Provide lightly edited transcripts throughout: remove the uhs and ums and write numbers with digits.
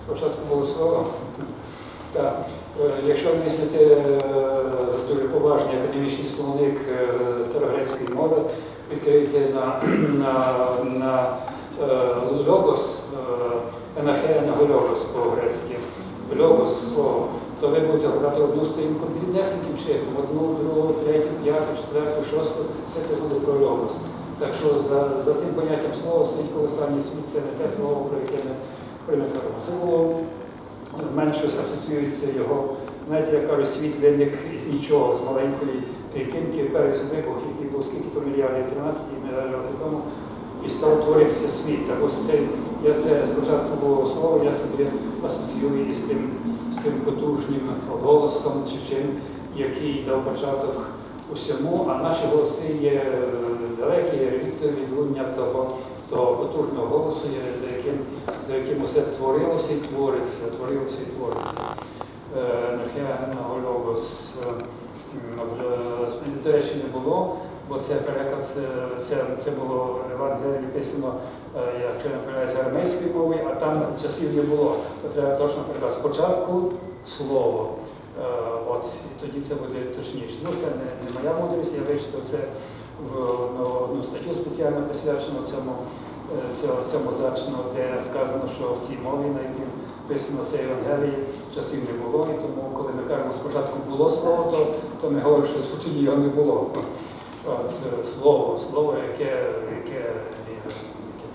Спочатку було слово. Так. Якщо ви візьмете дуже поважний академічний словник старогрецької мови, відкриєте на логос, енархея на логос по-грецьки, логос слово, то ви будете грати одну сторінку дрібнесеньким шрифтом, одну, другу, третю, п'яту, четверту, шосту, все це буде про логос. Так що за тим поняттям слова стоїть колосальний світ, це не те слово, про яке ми кажемо. Це було менше асоціюється його, знаєте, я кажу, світ виник з нічого, з маленької клітинки, перший вибух, який був скільки-то мільярдів, 13 мільярдів років тому, і став творитися світ. Так ось це спочатку було слово, я собі асоціюю із тим потужним голосом, чи чим, який дав початок усьому, а наші голоси є далекі, реліктові відлуння того потужного голосу, за яким усе творилося і твориться, Енархея-логос. До речі, не було, бо це переклад, це було Євангеліє написано, якщо не помиляюся, арамейською мовою, а там часів не було. То треба точно переклад. Спочатку слово. І тоді це буде точніше. Ну, це не моя мудрість, я вичитав це в одну статтю спеціально присвячену цьому зачину, де сказано, що в цій мові, на якій написано це Євангеліє, часів не було, і тому, коли ми кажемо, спочатку було слово, то ми говоримо, що тоді його не було. Слово, яке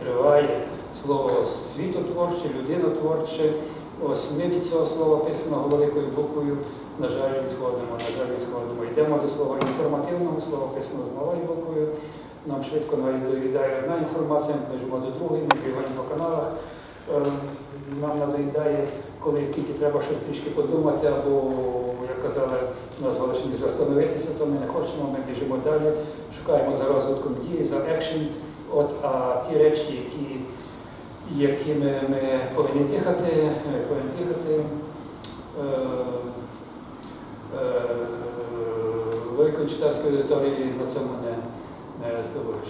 триває, слово світотворче, людинотворче. Ось ми від цього слова, писаного великою буквою, на жаль, відходимо. Йдемо до слова інформативного, слова писаного з малою буквою. Нам швидко надоїдає одна інформація, ми біжимо до другої, ми бігаємо по каналах. Нам надоїдає, коли тільки треба щось трішки подумати, або, як казали, у нас Галичині застановитися, то ми не хочемо, ми біжимо далі, шукаємо за розвитком дії, за екшен. А ті речі, якими ми повинні дихати, великої читацької аудиторії на цьому не здобудеш.